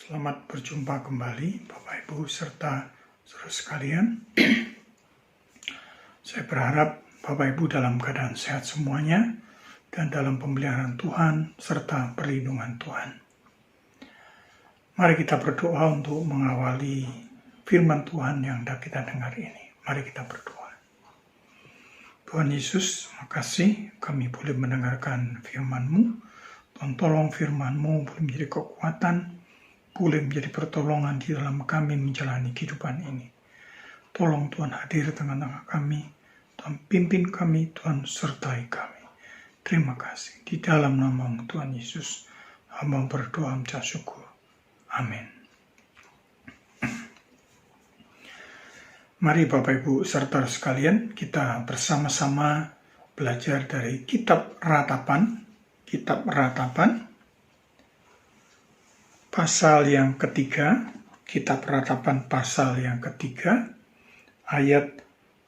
Selamat berjumpa kembali Bapak Ibu serta saudara sekalian. Saya berharap Bapak Ibu dalam keadaan sehat semuanya dan dalam pemeliharaan Tuhan serta perlindungan Tuhan. Mari kita berdoa untuk mengawali firman Tuhan yang hendak kita dengar ini. Mari kita berdoa. Tuhan Yesus, makasih kami boleh mendengarkan firman-Mu. Tuhan, tolong firman-Mu boleh menjadi kekuatan, boleh menjadi pertolongan di dalam kami menjalani kehidupan ini. Tolong Tuhan hadir tengah-tengah kami, Tuhan pimpin kami, Tuhan sertai kami. Terima kasih. Di dalam nama Tuhan Yesus, hamba berdoa mengucap syukur. Amin. Mari Bapak Ibu serta sekalian, kita bersama-sama belajar dari Kitab Ratapan. Kitab Ratapan, pasal yang ketiga, Kitab Ratapan pasal yang ketiga, ayat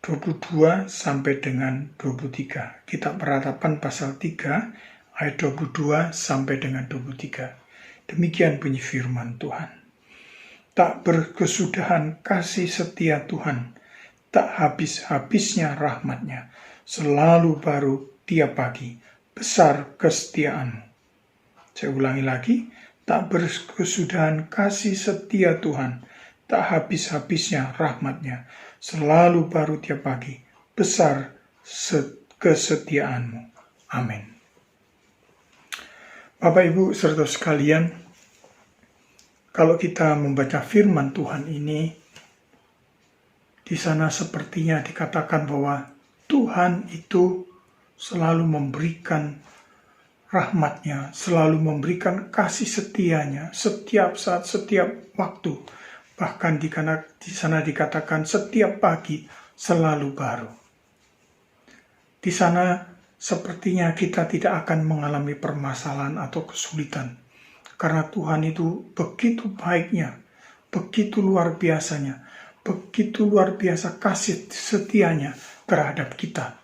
22 sampai dengan 23. Kitab Ratapan pasal 3, ayat 22 sampai dengan 23. Demikian bunyi firman Tuhan. Tak berkesudahan kasih setia Tuhan, tak habis-habisnya rahmat-Nya, selalu baru tiap pagi, besar kesetiaan-Mu. Saya ulangi lagi. Tak berkesudahan kasih setia Tuhan, tak habis-habisnya rahmat-Nya, selalu baru tiap pagi, besar kesetiaan-Mu. Amin. Bapak Ibu serta sekalian, kalau kita membaca firman Tuhan ini, di sana sepertinya dikatakan bahwa Tuhan itu selalu memberikan rahmat-Nya, selalu memberikan kasih setia-Nya setiap saat, setiap waktu. Bahkan di sana dikatakan setiap pagi selalu baru. Di sana sepertinya kita tidak akan mengalami permasalahan atau kesulitan. Karena Tuhan itu begitu baiknya, begitu luar biasanya, begitu luar biasa kasih setia-Nya terhadap kita.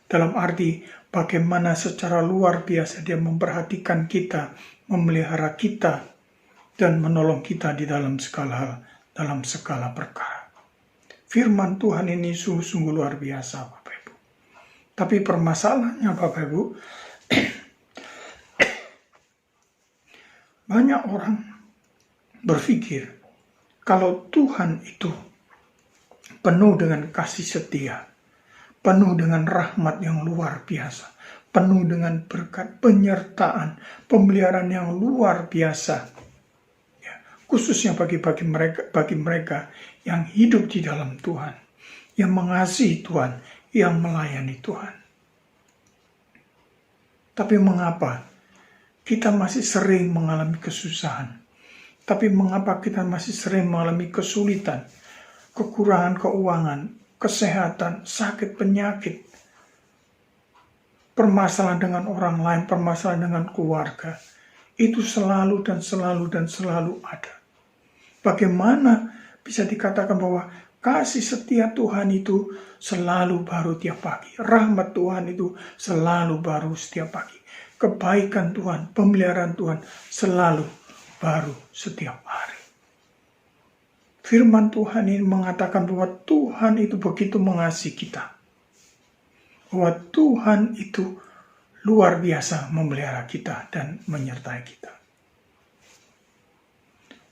Dalam arti bagaimana secara luar biasa Dia memperhatikan kita, memelihara kita, dan menolong kita di dalam segala hal, dalam segala perkara. Firman Tuhan ini sungguh-sungguh luar biasa, Bapak Ibu. Tapi permasalahannya, Bapak Ibu, banyak orang berpikir kalau Tuhan itu penuh dengan kasih setia, penuh dengan rahmat yang luar biasa, penuh dengan berkat, penyertaan, pemeliharaan yang luar biasa. Ya, khususnya bagi mereka yang hidup di dalam Tuhan, yang mengasihi Tuhan, yang melayani Tuhan. Tapi mengapa kita masih sering mengalami kesusahan? Tapi mengapa kita masih sering mengalami kesulitan, kekurangan keuangan, kesehatan, sakit, penyakit, permasalahan dengan orang lain, permasalahan dengan keluarga, itu selalu dan selalu dan selalu ada. Bagaimana bisa dikatakan bahwa kasih setia Tuhan itu selalu baru tiap pagi, rahmat Tuhan itu selalu baru setiap pagi, kebaikan Tuhan, pemeliharaan Tuhan selalu baru setiap hari. Firman Tuhan ini mengatakan bahwa Tuhan itu begitu mengasihi kita. Bahwa Tuhan itu luar biasa memelihara kita dan menyertai kita.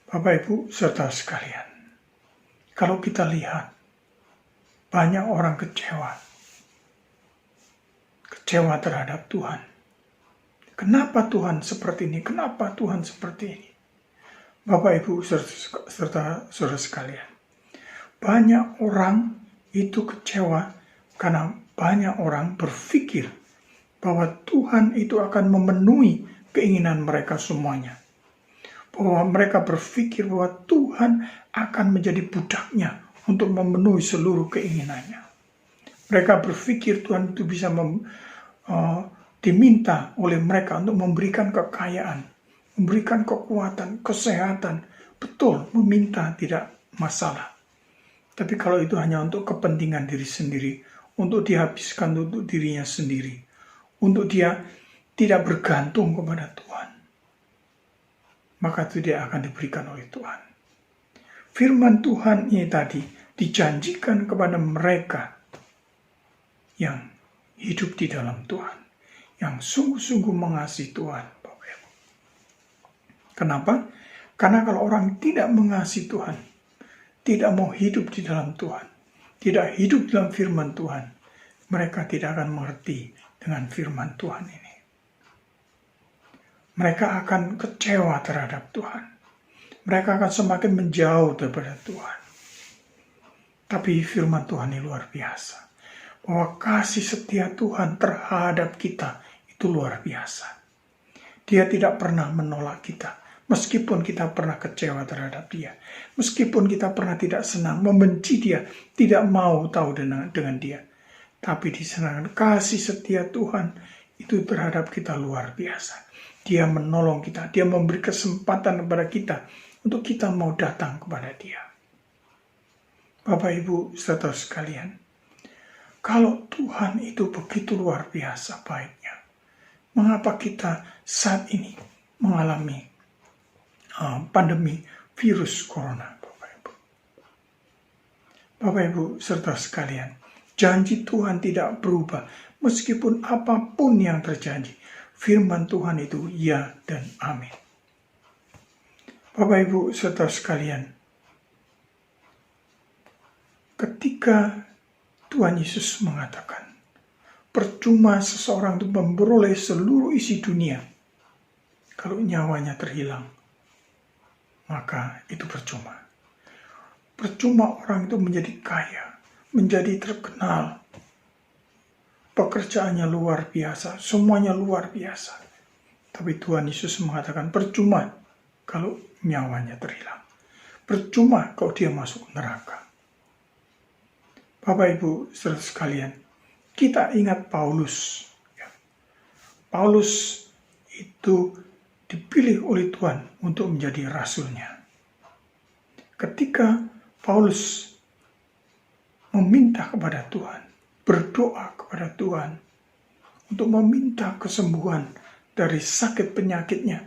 Bapak Ibu serta sekalian, kalau kita lihat banyak orang kecewa terhadap Tuhan. Kenapa Tuhan seperti ini? Kenapa Tuhan seperti ini? Bapak Ibu serta saudara sekalian, banyak orang itu kecewa karena banyak orang berpikir bahwa Tuhan itu akan memenuhi keinginan mereka semuanya. Bahwa mereka berpikir bahwa Tuhan akan menjadi budaknya untuk memenuhi seluruh keinginannya. Mereka berpikir Tuhan itu bisa diminta oleh mereka untuk memberikan kekayaan, memberikan kekuatan, kesehatan. Betul, meminta tidak masalah. Tapi kalau itu hanya untuk kepentingan diri sendiri, untuk dihabiskan untuk dirinya sendiri, untuk dia tidak bergantung kepada Tuhan, maka itu dia akan diberikan oleh Tuhan. Firman Tuhan ini tadi dijanjikan kepada mereka yang hidup di dalam Tuhan, yang sungguh-sungguh mengasihi Tuhan. Bapak Ibu. Kenapa? Karena kalau orang tidak mengasihi Tuhan, tidak mau hidup di dalam Tuhan, tidak hidup dalam firman Tuhan, mereka tidak akan mengerti dengan firman Tuhan ini. Mereka akan kecewa terhadap Tuhan. Mereka akan semakin menjauh daripada Tuhan. Tapi firman Tuhan ini luar biasa. Bahwa kasih setia Tuhan terhadap kita itu luar biasa. Dia tidak pernah menolak kita. Meskipun kita pernah kecewa terhadap dia. Meskipun kita pernah tidak senang, membenci dia. Tidak mau tahu dengan dia. Tapi di sana kasih setia Tuhan itu terhadap kita luar biasa. Dia menolong kita. Dia memberi kesempatan kepada kita. Untuk kita mau datang kepada dia. Bapak Ibu saudara sekalian. Kalau Tuhan itu begitu luar biasa baiknya. Mengapa kita saat ini mengalami pandemi virus corona, Bapak Ibu? Bapak Ibu serta sekalian, janji Tuhan tidak berubah meskipun apapun yang terjadi. Firman Tuhan itu ya dan amin. Bapak Ibu serta sekalian, ketika Tuhan Yesus mengatakan, percuma seseorang itu memperoleh seluruh isi dunia, kalau nyawanya terhilang, maka itu percuma. Percuma orang itu menjadi kaya, menjadi terkenal, pekerjaannya luar biasa, semuanya luar biasa. Tapi Tuhan Yesus mengatakan percuma kalau nyawanya terhilang. Percuma kalau dia masuk neraka. Bapak Ibu saudara sekalian, kita ingat Paulus. Paulus itu dipilih oleh Tuhan untuk menjadi rasulnya. Ketika Paulus meminta kepada Tuhan, berdoa kepada Tuhan untuk meminta kesembuhan dari sakit penyakitnya,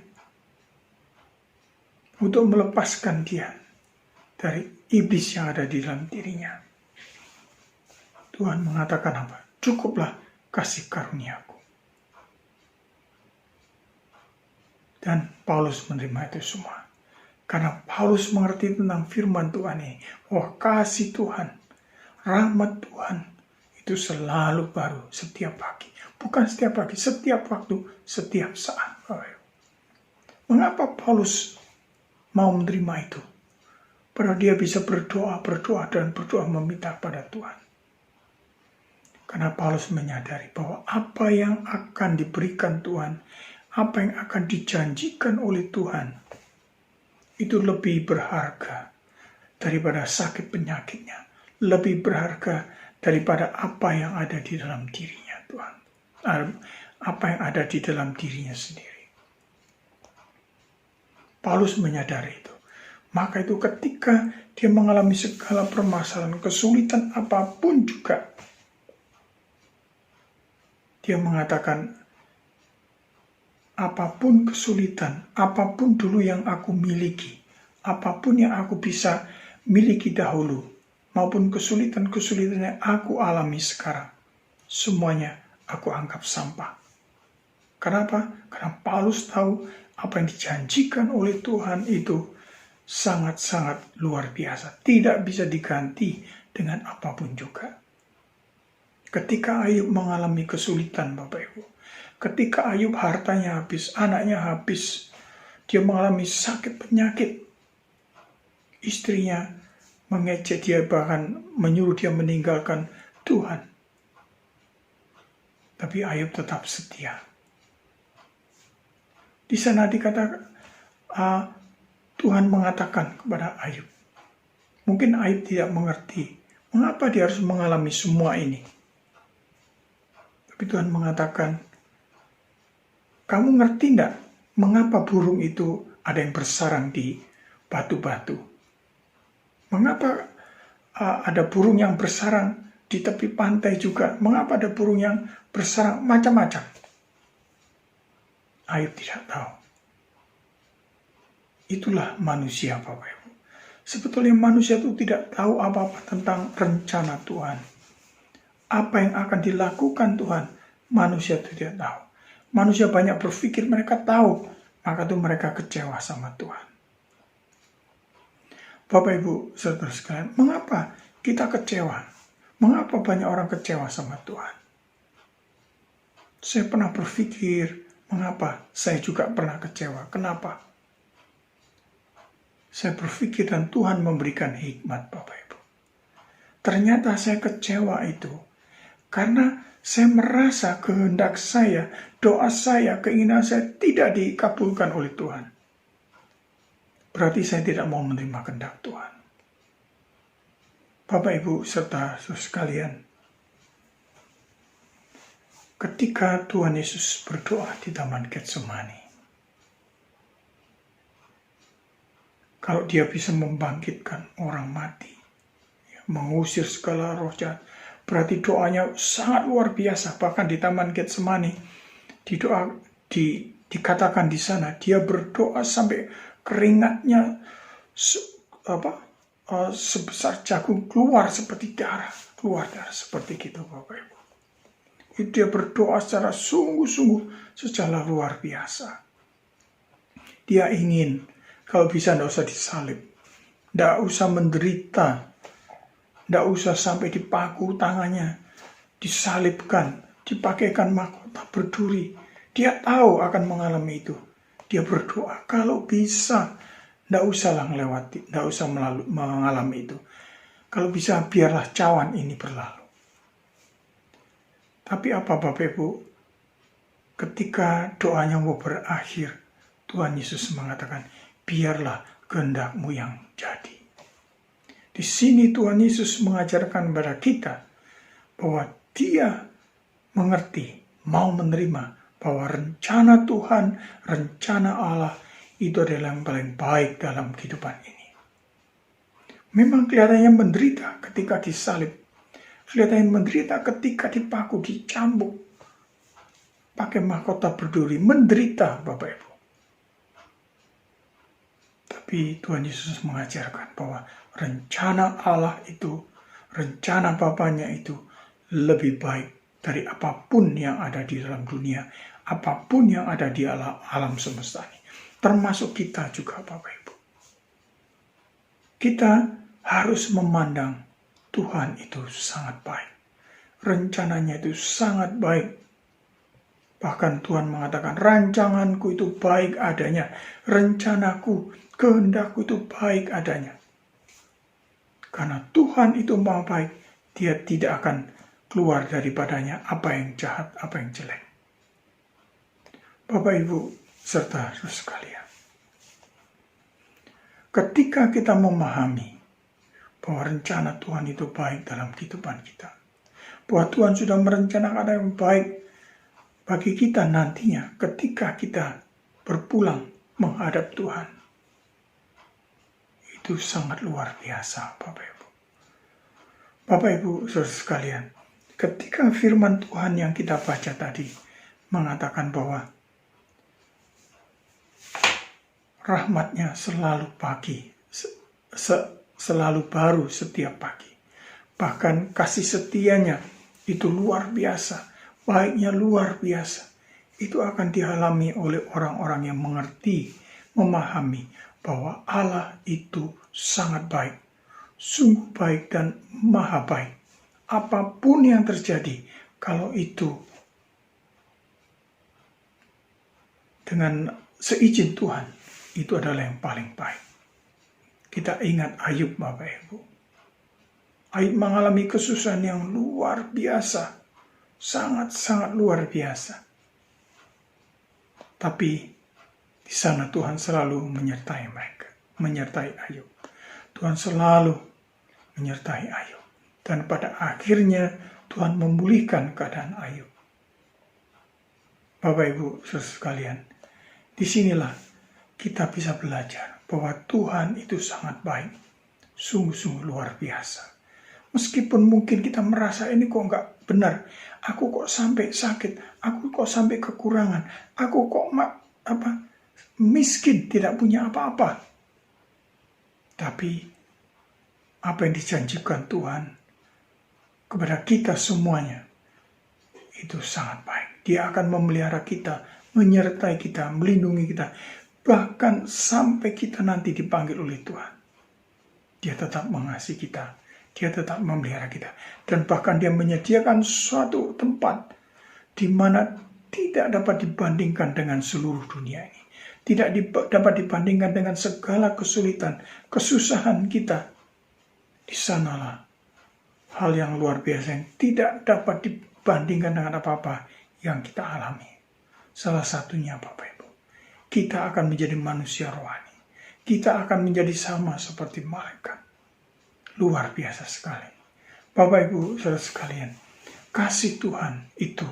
untuk melepaskan dia dari iblis yang ada di dalam dirinya. Tuhan mengatakan apa? Cukuplah kasih karuniaku. Dan Paulus menerima itu semua. Karena Paulus mengerti tentang firman Tuhan ini. Bahwa kasih Tuhan, rahmat Tuhan itu selalu baru setiap pagi. Bukan setiap pagi, setiap waktu, setiap saat. Mengapa Paulus mau menerima itu? Padahal dia bisa berdoa meminta pada Tuhan. Karena Paulus menyadari bahwa apa yang akan diberikan Tuhan, apa yang akan dijanjikan oleh Tuhan, itu lebih berharga daripada sakit penyakitnya. Lebih berharga daripada apa yang ada di dalam dirinya Tuhan. Apa yang ada di dalam dirinya sendiri. Paulus menyadari itu. Maka itu ketika dia mengalami segala permasalahan, kesulitan apapun juga, dia mengatakan, apapun kesulitan, apapun dulu yang aku miliki, apapun yang aku bisa miliki dahulu, maupun kesulitan-kesulitan yang aku alami sekarang, semuanya aku anggap sampah. Kenapa? Karena Paulus tahu apa yang dijanjikan oleh Tuhan itu sangat-sangat luar biasa. Tidak bisa diganti dengan apapun juga. Ketika Ayub mengalami kesulitan, Bapak Ibu. Ketika Ayub hartanya habis, anaknya habis. Dia mengalami sakit penyakit. Istrinya mengejek dia, bahkan menyuruh dia meninggalkan Tuhan. Tapi Ayub tetap setia. Di sana dikatakan, Tuhan mengatakan kepada Ayub. Mungkin Ayub tidak mengerti. Mengapa dia harus mengalami semua ini? Tapi Tuhan mengatakan, kamu ngerti enggak mengapa burung itu ada yang bersarang di batu-batu? Mengapa ada burung yang bersarang di tepi pantai juga? Mengapa ada burung yang bersarang macam-macam? Ayub tidak tahu. Itulah manusia, Bapak Ibu. Sebetulnya manusia itu tidak tahu apa-apa tentang rencana Tuhan. Apa yang akan dilakukan Tuhan, manusia itu tidak tahu. Manusia banyak berpikir mereka tahu, maka itu mereka kecewa sama Tuhan. Bapak Ibu, saudara sekalian, mengapa kita kecewa? Mengapa banyak orang kecewa sama Tuhan? Saya pernah berpikir, mengapa saya juga pernah kecewa? Kenapa? Saya berpikir dan Tuhan memberikan hikmat, Bapak Ibu. Ternyata saya kecewa itu karena saya merasa kehendak saya, doa saya, keinginan saya tidak dikabulkan oleh Tuhan. Berarti saya tidak mau menerima kehendak Tuhan. Bapak Ibu serta saudara sekalian, ketika Tuhan Yesus berdoa di Taman Getsemani, kalau dia bisa membangkitkan orang mati, mengusir segala roh jahat, berarti doanya sangat luar biasa. Bahkan di Taman Getsemani, dikatakan di sana, dia berdoa sampai keringatnya sebesar jagung keluar seperti darah. Keluar darah seperti gitu, Bapak Ibu. Dia berdoa secara sungguh-sungguh, secara luar biasa. Dia ingin, kalau bisa tidak usah disalib, tidak usah menderita, tidak usah sampai dipaku tangannya, disalibkan, dipakaikan mahkota berduri. Dia tahu akan mengalami itu. Dia berdoa, kalau bisa, tidak usahlah melewati, tidak usah mengalami itu. Kalau bisa, biarlah cawan ini berlalu. Tapi apa Bapak Ibu, ketika doanya mau berakhir, Tuhan Yesus mengatakan, biarlah kehendak-Mu yang jadi. Di sini Tuhan Yesus mengajarkan kepada kita bahwa Dia mengerti, mau menerima bahwa rencana Tuhan, rencana Allah itu adalah yang paling baik dalam kehidupan ini. Memang kelihatannya menderita ketika disalib, kelihatannya menderita ketika dipaku, dicambuk, pakai mahkota berduri, menderita Bapak Ibu. Tapi Tuhan Yesus mengajarkan bahwa rencana Allah itu, rencana Bapanya itu lebih baik dari apapun yang ada di dalam dunia, apapun yang ada di alam semesta ini. Termasuk kita juga Bapak Ibu. Kita harus memandang Tuhan itu sangat baik. Rencananya itu sangat baik. Bahkan Tuhan mengatakan, rancanganku itu baik adanya. Rencanaku, kehendakku itu baik adanya. Karena Tuhan itu maha baik, Dia tidak akan keluar daripadanya apa yang jahat, apa yang jelek. Bapak Ibu serta saudara sekalian, ketika kita memahami bahwa rencana Tuhan itu baik dalam kehidupan kita, bahwa Tuhan sudah merencanakan yang baik bagi kita nantinya ketika kita berpulang menghadap Tuhan. Itu sangat luar biasa, Bapak Ibu. Bapak Ibu, saudara sekalian, ketika firman Tuhan yang kita baca tadi mengatakan bahwa rahmat-Nya selalu selalu baru setiap pagi. Bahkan kasih setia-Nya itu luar biasa. Baiknya luar biasa. Itu akan dialami oleh orang-orang yang mengerti, memahami bahwa Allah itu sangat baik. Sungguh baik dan maha baik. Apapun yang terjadi, kalau itu dengan seizin Tuhan, itu adalah yang paling baik. Kita ingat Ayub, Bapak Ibu. Ayub mengalami kesusahan yang luar biasa. Sangat-sangat luar biasa. Tapi di sana Tuhan selalu menyertai mereka, menyertai Ayub. Tuhan selalu menyertai Ayub. Dan pada akhirnya Tuhan memulihkan keadaan Ayub. Bapak Ibu saudara sekalian, disinilah kita bisa belajar bahwa Tuhan itu sangat baik. Sungguh-sungguh luar biasa. Meskipun mungkin kita merasa ini kok nggak benar, aku kok sampai sakit, aku kok sampai kekurangan, aku kok miskin, tidak punya apa-apa. Tapi apa yang dijanjikan Tuhan kepada kita semuanya, itu sangat baik. Dia akan memelihara kita, menyertai kita, melindungi kita. Bahkan sampai kita nanti dipanggil oleh Tuhan. Dia tetap mengasihi kita. Dia tetap memelihara kita. Dan bahkan dia menyediakan suatu tempat di mana tidak dapat dibandingkan dengan seluruh dunia ini. Tidak dapat dibandingkan dengan segala kesulitan, kesusahan kita. Di sanalah hal yang luar biasa yang tidak dapat dibandingkan dengan apa-apa yang kita alami. Salah satunya Bapak Ibu, kita akan menjadi manusia rohani. Kita akan menjadi sama seperti malaikat. Luar biasa sekali. Bapak Ibu, saudara sekalian, kasih Tuhan itu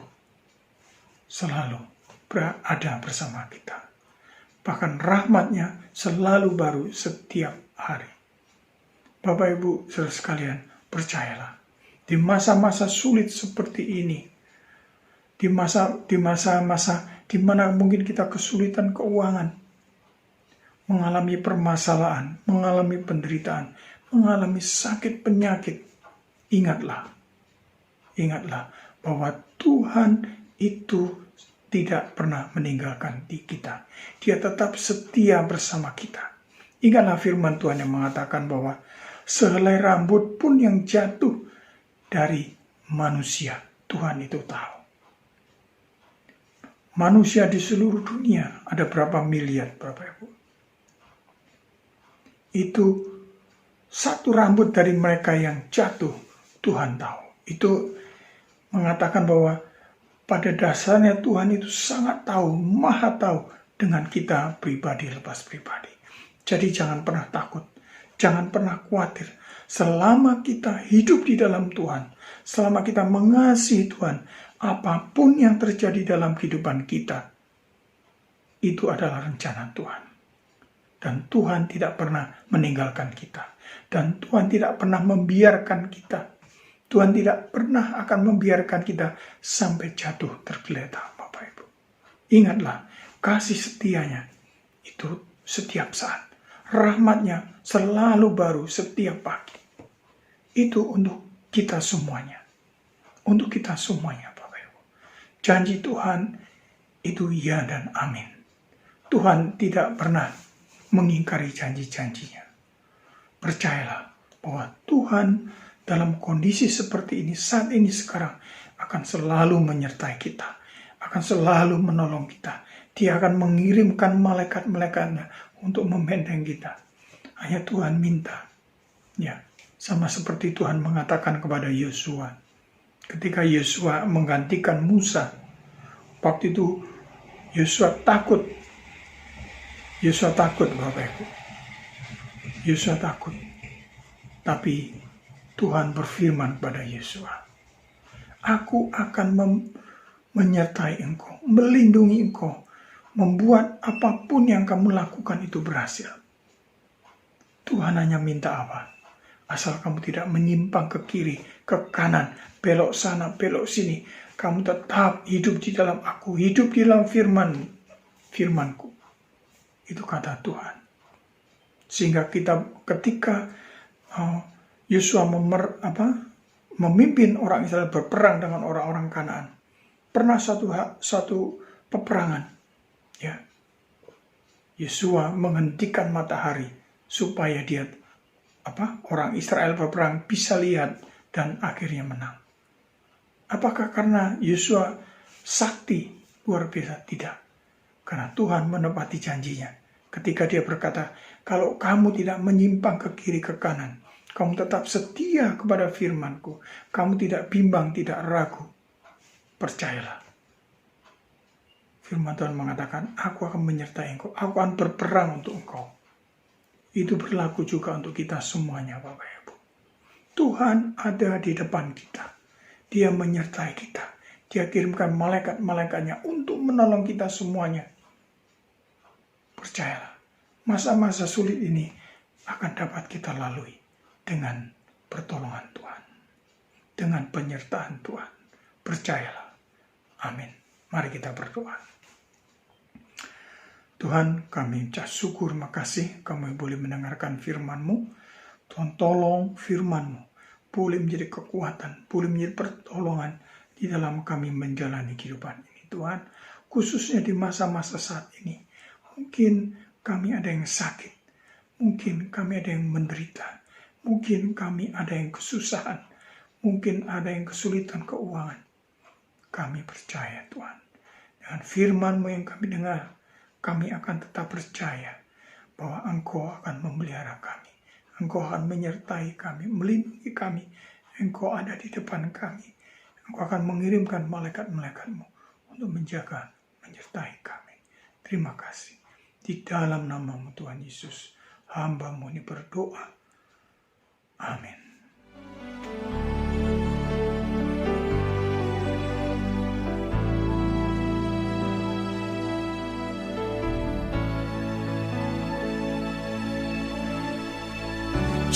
selalu berada bersama kita. Bahkan rahmatnya selalu baru setiap hari. Bapak Ibu, saudara sekalian, percayalah. Di masa-masa sulit seperti ini, di masa-masa di mana mungkin kita kesulitan keuangan, mengalami permasalahan, mengalami penderitaan, mengalami sakit penyakit, ingatlah bahwa Tuhan itu tidak pernah meninggalkan kita. Dia tetap setia bersama kita. Ingatlah firman Tuhan yang mengatakan bahwa sehelai rambut pun yang jatuh dari manusia, Tuhan itu tahu. Manusia di seluruh dunia ada berapa miliar, Bapak Ibu? Itu satu rambut dari mereka yang jatuh, Tuhan tahu. Itu mengatakan bahwa pada dasarnya Tuhan itu sangat tahu, maha tahu dengan kita pribadi lepas pribadi. Jadi jangan pernah takut, jangan pernah khawatir. Selama kita hidup di dalam Tuhan, selama kita mengasihi Tuhan, apapun yang terjadi dalam kehidupan kita, itu adalah rencana Tuhan. Dan Tuhan tidak pernah meninggalkan kita. Dan Tuhan tidak pernah membiarkan kita. Tuhan tidak pernah akan membiarkan kita sampai jatuh tergeletak, Bapak Ibu. Ingatlah, kasih setianya itu setiap saat. Rahmatnya selalu baru setiap pagi. Itu untuk kita semuanya. Untuk kita semuanya, Bapak Ibu. Janji Tuhan itu ya dan amin. Tuhan tidak pernah mengingkari janji-janjinya. Percayalah bahwa Tuhan dalam kondisi seperti ini, saat ini sekarang, akan selalu menyertai kita. Akan selalu menolong kita. Dia akan mengirimkan malaikat-malaikatnya untuk membentengi kita. Hanya Tuhan minta. Ya, sama seperti Tuhan mengatakan kepada Yosua. Ketika Yosua menggantikan Musa, waktu itu Yosua takut. Yosua takut, Bapak Ibu. Yosua takut. Tapi Tuhan berfirman kepada Yosua, aku akan menyertai engkau, melindungi engkau, membuat apapun yang kamu lakukan itu berhasil. Tuhan hanya minta apa? Asal kamu tidak menyimpang ke kiri, ke kanan, belok sana, belok sini. Kamu tetap hidup di dalam aku, hidup di dalam firmanku. Itu kata Tuhan. Sehingga ketika Yosua memimpin orang Israel berperang dengan orang-orang Kanaan. Pernah satu peperangan, ya. Yosua menghentikan matahari supaya orang Israel berperang bisa lihat dan akhirnya menang. Apakah karena Yosua sakti luar biasa? Tidak. Karena Tuhan menepati janjinya. Ketika dia berkata, kalau kamu tidak menyimpang ke kiri ke kanan, kamu tetap setia kepada firman-Ku. Kamu tidak bimbang, tidak ragu. Percayalah. Firman Tuhan mengatakan, aku akan menyertai engkau. Aku akan berperang untuk engkau. Itu berlaku juga untuk kita semuanya, Bapak Ibu. Tuhan ada di depan kita. Dia menyertai kita. Dia kirimkan malaikat-malaikatnya untuk menolong kita semuanya. Percayalah. Masa-masa sulit ini akan dapat kita lalui dengan pertolongan Tuhan, dengan penyertaan Tuhan. Percayalah. Amin. Mari kita berdoa. Tuhan, kami ucap syukur, makasih kami boleh mendengarkan firman-Mu. Tuhan, tolong firman-Mu boleh menjadi kekuatan, boleh menjadi pertolongan di dalam kami menjalani kehidupan ini. Tuhan, khususnya di masa-masa saat ini, mungkin kami ada yang sakit, mungkin kami ada yang menderita, mungkin kami ada yang kesusahan, mungkin ada yang kesulitan keuangan. Kami percaya Tuhan, dengan firman-Mu yang kami dengar, kami akan tetap percaya bahwa Engkau akan memelihara kami, Engkau akan menyertai kami, melindungi kami, Engkau ada di depan kami, Engkau akan mengirimkan malaikat-malaikat-Mu untuk menjaga, menyertai kami. Terima kasih. Di dalam nama-Mu Tuhan Yesus, hamba-Mu ini berdoa. Amin.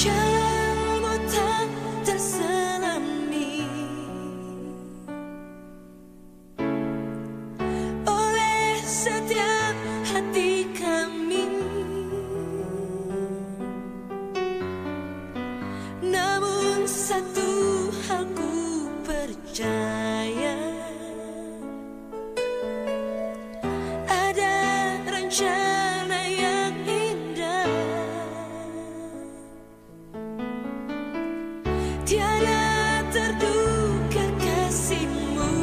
Jalanmu tak terselami oleh setiap hati kami, namun satu hal ku percaya, ada rencana yang indah. Tiada terduga kasih-Mu,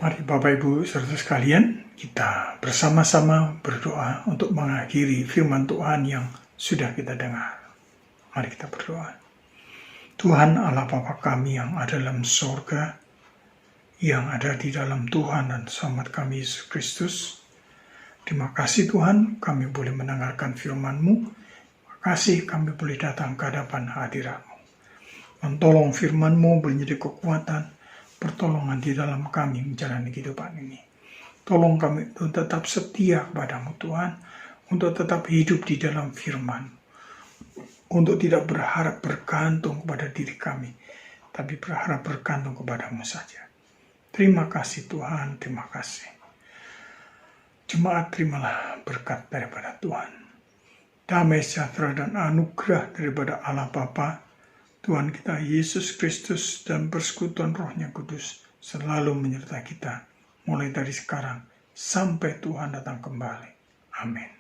Mari Bapak Ibu saudara sekalian, kita bersama-sama berdoa untuk mengakhiri firman Tuhan yang sudah kita dengar. Mari kita berdoa. Tuhan Allah Bapa kami yang ada dalam sorga, yang ada di dalam Tuhan dan Selamat kami Yesus Kristus. Terima kasih Tuhan, kami boleh mendengarkan firman-Mu. Terima kasih kami boleh datang ke hadapan hadirat-Mu. Mentolong firman-Mu boleh menjadi kekuatan, pertolongan di dalam kami menjalani kehidupan ini. Tolong kami untuk tetap setia kepada-Mu Tuhan, untuk tetap hidup di dalam firman, untuk tidak berharap bergantung kepada diri kami, tapi berharap bergantung kepada-Mu saja. Terima kasih Tuhan, terima kasih. Jemaat, terimalah berkat daripada Tuhan. Damai sejahtera dan anugerah daripada Allah Bapa, Tuhan kita Yesus Kristus dan persekutuan Roh-Nya Kudus selalu menyertai kita mulai dari sekarang sampai Tuhan datang kembali. Amin.